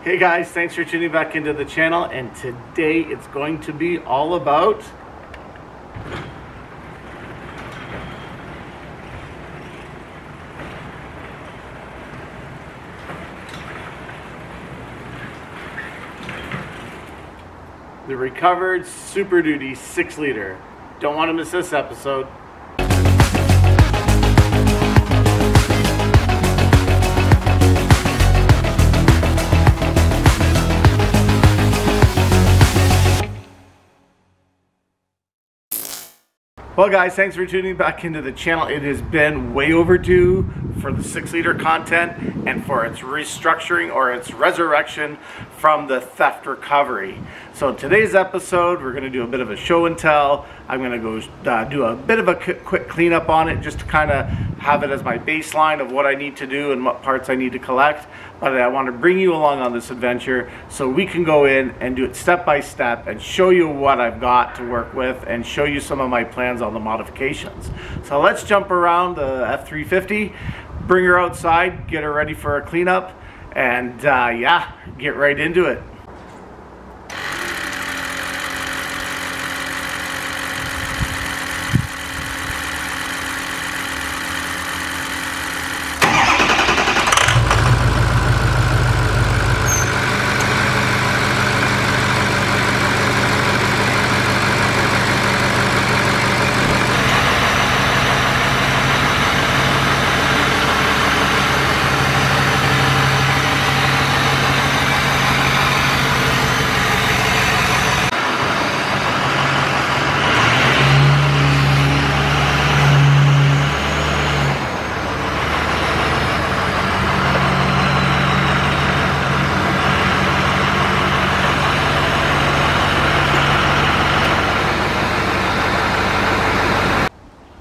Hey guys, thanks for tuning back into the channel, and today it's going to be all about the recovered Super Duty 6-liter. Don't want to miss this episode. Well guys, thanks for tuning back into the channel. It has been way overdue for the 6-liter content and for its restructuring or its resurrection from the theft recovery. So in today's episode, we're going to do a bit of a show and tell. I'm going to go do a bit of a quick cleanup on it, just to kind of have it as my baseline of what I need to do and what parts I need to collect. But I want to bring you along on this adventure so we can go in and do it step by step and show you what I've got to work with and show you some of my plans on the modifications. So let's jump around the F350, bring her outside, get her ready for a cleanup, and yeah, get right into it.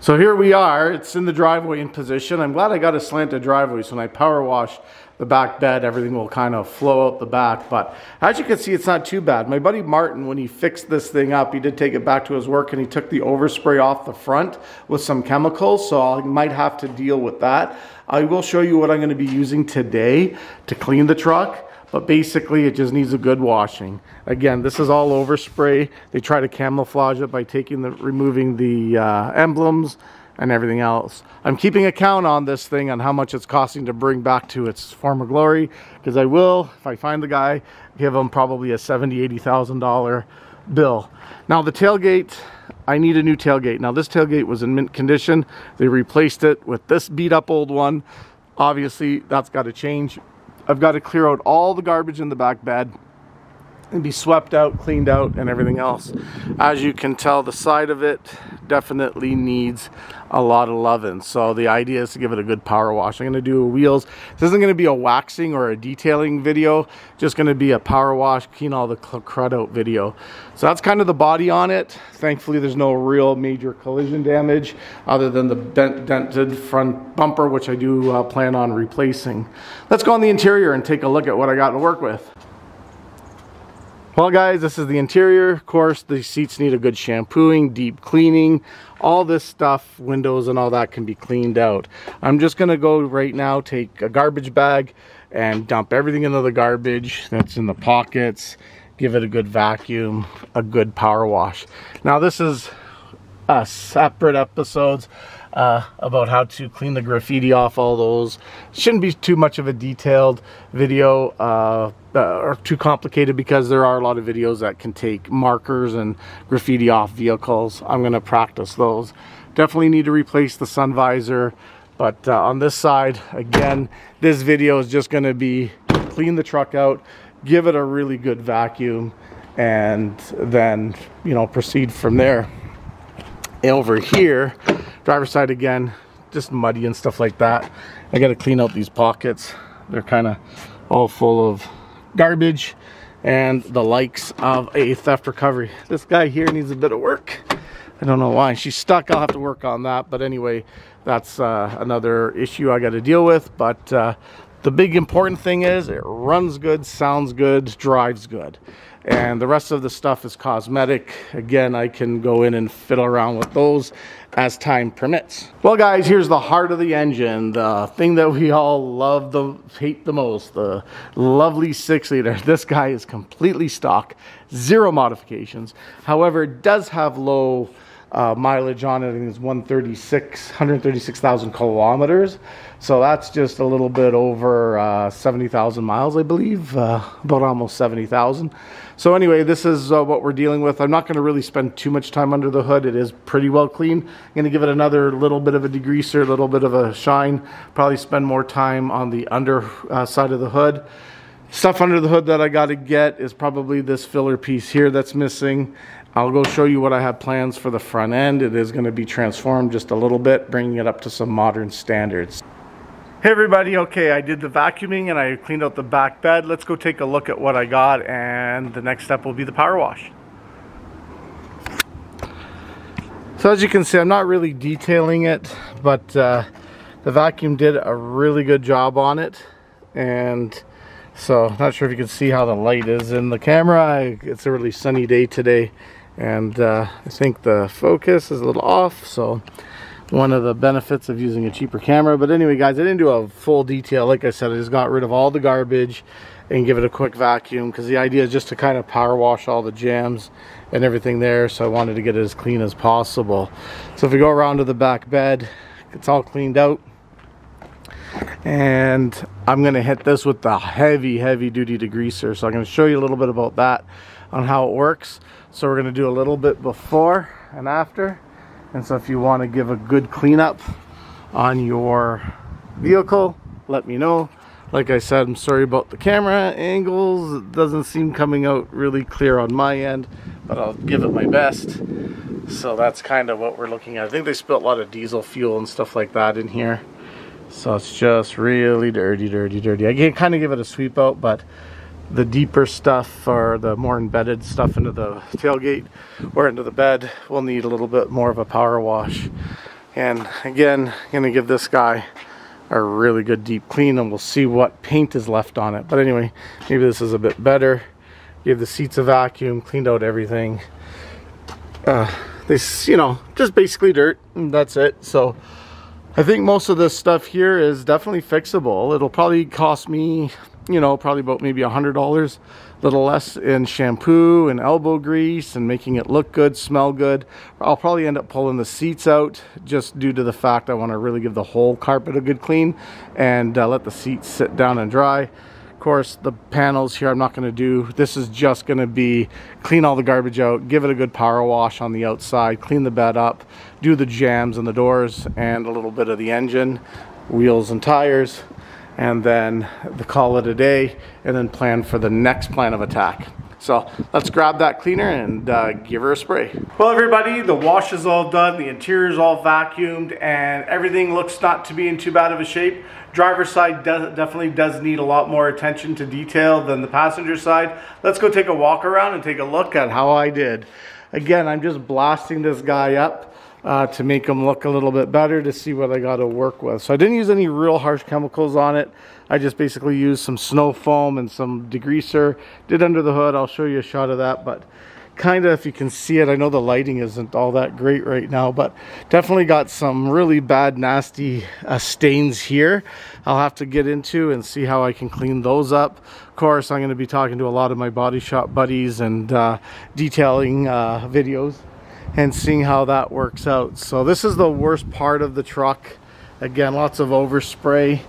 So here we are, it's in the driveway in position. I'm glad I got a slanted driveway, so when I power wash the back bed, everything will kind of flow out the back. But as you can see, it's not too bad. My buddy Martin, when he fixed this thing up, he did take it back to his work and he took the overspray off the front with some chemicals, so I might have to deal with that. I will show you what I'm going to be using today to clean the truck. But basically, it just needs a good washing. Again, this is all overspray. They try to camouflage it by removing the emblems and everything else. I'm keeping a count on this thing on how much it's costing to bring back to its former glory, because I will, if I find the guy, give him probably a $70,000, $80,000 bill. Now the tailgate, I need a new tailgate. Now this tailgate was in mint condition. They replaced it with this beat up old one. Obviously, that's got to change. I've got to clear out all the garbage in the back bed and be swept out, cleaned out, and everything else. As you can tell, the side of it definitely needs a lot of loving. So the idea is to give it a good power wash. I'm going to do wheels. This isn't going to be a waxing or a detailing video, just going to be a power wash, clean all the crud out video. So that's kind of the body on it. Thankfully, there's no real major collision damage other than the dented front bumper, which I do plan on replacing. Let's go on the interior and take a look at what I got to work with. Well guys, this is the interior. Of course, the seats need a good shampooing, deep cleaning. All this stuff, windows and all that, can be cleaned out. I'm just gonna go right now, take a garbage bag and dump everything into the garbage that's in the pockets, give it a good vacuum, a good power wash. Now this is separate episodes about how to clean the graffiti off all those. Shouldn't be too much of a detailed video or too complicated, because there are a lot of videos that can take markers and graffiti off vehicles. I'm going to practice those. Definitely need to replace the sun visor, but on this side, again, this video is just going to be clean the truck out, give it a really good vacuum, and then, you know, proceed from there. Over here, driver's side, again, just muddy and stuff like that. I got to clean out these pockets. They're kind of all full of garbage and the likes of a theft recovery. This guy here needs a bit of work. I don't know why. She's stuck. I'll have to work on that. But anyway, that's another issue I got to deal with. But The big important thing is it runs good, sounds good, drives good. And the rest of the stuff is cosmetic. Again, I can go in and fiddle around with those as time permits. Well guys, here's the heart of the engine, the thing that we all hate the most, the lovely 6-liter. This guy is completely stock, 0 modifications. However, it does have low mileage on it. I think it's 136,000 kilometers. So that's just a little bit over 70,000 miles, I believe, about almost 70,000. So anyway, this is what we're dealing with. I'm not going to really spend too much time under the hood. It is pretty well clean. I'm going to give it another little bit of a degreaser, a little bit of a shine. Probably spend more time on the under side of the hood. Stuff under the hood that I got to get is probably this filler piece here that's missing. I'll go show you what I have plans for the front end. It is going to be transformed just a little bit, bringing it up to some modern standards. Hey everybody, okay, I did the vacuuming and I cleaned out the back bed. Let's go take a look at what I got, and the next step will be the power wash. So as you can see, I'm not really detailing it, but the vacuum did a really good job on it. And so, not sure if you can see how the light is in the camera. It's a really sunny day today, and I think the focus is a little off, so one of the benefits of using a cheaper camera. But anyway guys, I didn't do a full detail. Like I said, I just got rid of all the garbage and give it a quick vacuum, because the idea is just to kind of power wash all the jams and everything there. So I wanted to get it as clean as possible. So if we go around to the back bed, it's all cleaned out. And I'm going to hit this with the heavy duty degreaser. So I'm going to show you a little bit about that, on how it works. So we're going to do a little bit before and after. And so if you want to give a good cleanup on your vehicle, let me know. Like I said, I'm sorry about the camera angles. It doesn't seem coming out really clear on my end, but I'll give it my best. So that's kind of what we're looking at. I think they spilled a lot of diesel fuel and stuff like that in here. So it's just really dirty. I can kind of give it a sweep out, but the deeper stuff, or the more embedded stuff into the tailgate or into the bed, will need a little bit more of a power wash. And again, I'm going to give this guy a really good deep clean, and we'll see what paint is left on it. But anyway, maybe this is a bit better. Give the seats a vacuum, cleaned out everything. This, you know, just basically dirt, and that's it. So I think most of this stuff here is definitely fixable. It'll probably cost me, you know, probably about maybe $100, a little less in shampoo and elbow grease and making it look good, smell good. I'll probably end up pulling the seats out, just due to the fact I want to really give the whole carpet a good clean and let the seats sit down and dry. Of course, the panels here I'm not going to do. This is just going to be clean all the garbage out, give it a good power wash on the outside, clean the bed up, do the jams and the doors and a little bit of the engine, wheels and tires, and then call it a day, and then plan for the next plan of attack. So let's grab that cleaner and give her a spray. Well everybody, the wash is all done, the interior is all vacuumed, and everything looks not to be in too bad of a shape. Driver's side definitely does need a lot more attention to detail than the passenger side. Let's go take a walk around and take a look at how I did. Again, I'm just blasting this guy up to make him look a little bit better, to see what I got to work with. So I didn't use any real harsh chemicals on it. I just basically used some snow foam and some degreaser. Did under the hood. I'll show you a shot of that, but kind of, if you can see it, I know the lighting isn't all that great right now, but definitely got some really bad, nasty stains here. I'll have to get into and see how I can clean those up. Of course, I'm going to be talking to a lot of my body shop buddies and detailing videos, and seeing how that works out. So this is the worst part of the truck. Again, lots of overspray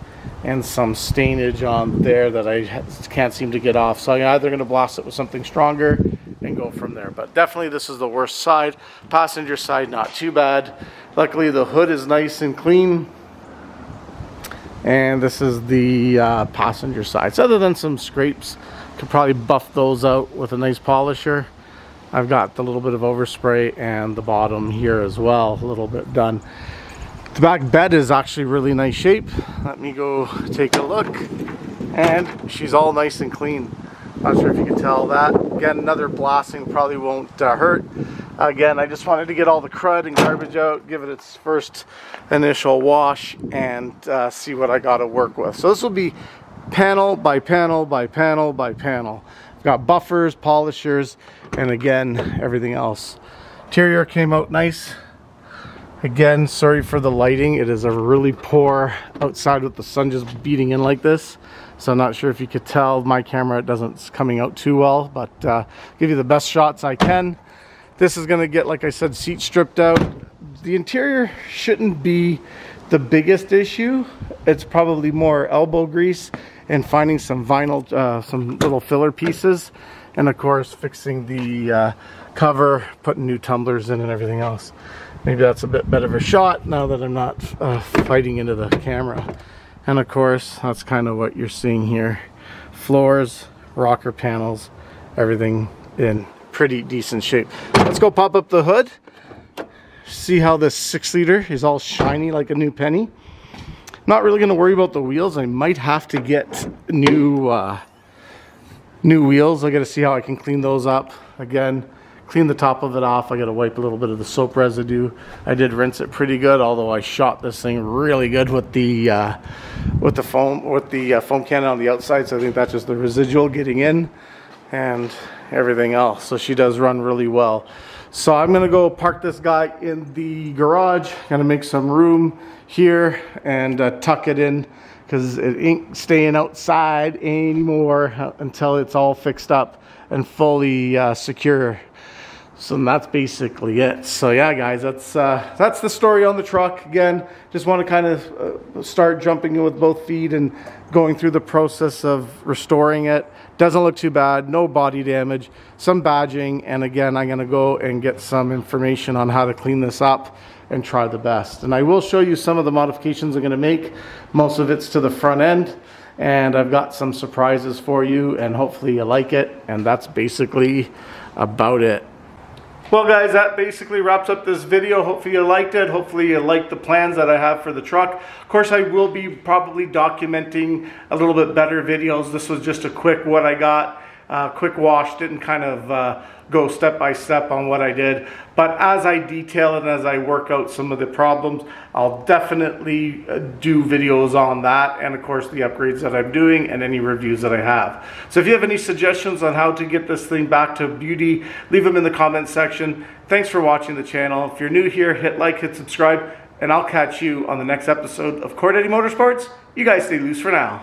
and some stainage on there that I can't seem to get off. So I'm either going to blast it with something stronger and go from there. But definitely this is the worst side. Passenger side, not too bad. Luckily the hood is nice and clean. And this is the passenger side. So other than some scrapes, could probably buff those out with a nice polisher. I've got the little bit of overspray and the bottom here as well, a little bit done. The back bed is actually really nice shape. Let me go take a look. And she's all nice and clean. Not sure if you can tell that. Again, another blasting probably won't hurt. Again, I just wanted to get all the crud and garbage out, give it its first initial wash, and see what I got to work with. So this will be panel by panel by panel by panel. I've got buffers, polishers, and again, everything else. Interior came out nice. Again, sorry for the lighting. It is a really poor outside with the sun just beating in like this. So I'm not sure if you could tell, my camera it's coming out too well, but give you the best shots I can. This is gonna get, like I said, seat stripped out. The interior shouldn't be the biggest issue. It's probably more elbow grease and finding some vinyl, some little filler pieces. And of course, fixing the cover, putting new tumblers in and everything else. Maybe that's a bit better of a shot now that I'm not fighting into the camera. And of course, that's kind of what you're seeing here. Floors, rocker panels, everything in pretty decent shape. Let's go pop up the hood. See how this 6-liter is all shiny like a new penny. Not really going to worry about the wheels. I might have to get new wheels. I got to see how I can clean those up. Again, clean the top of it off. I got to wipe a little bit of the soap residue. I did rinse it pretty good, although I shot this thing really good with the foam cannon on the outside. So I think that's just the residual getting in and everything else. So she does run really well. So I'm gonna go park this guy in the garage. Gonna make some room here and tuck it in because it ain't staying outside anymore until it's all fixed up and fully secure. So that's basically it. So yeah, guys, that's the story on the truck. Again, just want to kind of start jumping in with both feet and going through the process of restoring it. Doesn't look too bad, no body damage, some badging, and again, I'm gonna go and get some information on how to clean this up and try the best. And I will show you some of the modifications I'm gonna make. Most of it's to the front end, and I've got some surprises for you, and hopefully you like it, and that's basically about it. Well guys, that basically wraps up this video. Hopefully you liked it. Hopefully you liked the plans that I have for the truck. Of course, I will be probably documenting a little bit better videos. This was just a quick what I got, quick wash. Didn't kind of go step by step on what I did. But as I detail it and as I work out some of the problems, I'll definitely do videos on that, and of course the upgrades that I'm doing and any reviews that I have. So if you have any suggestions on how to get this thing back to beauty, leave them in the comment section. Thanks for watching the channel. If you're new here, hit like, hit subscribe, and I'll catch you on the next episode of Cord Eddie Motorsports. You guys stay loose for now.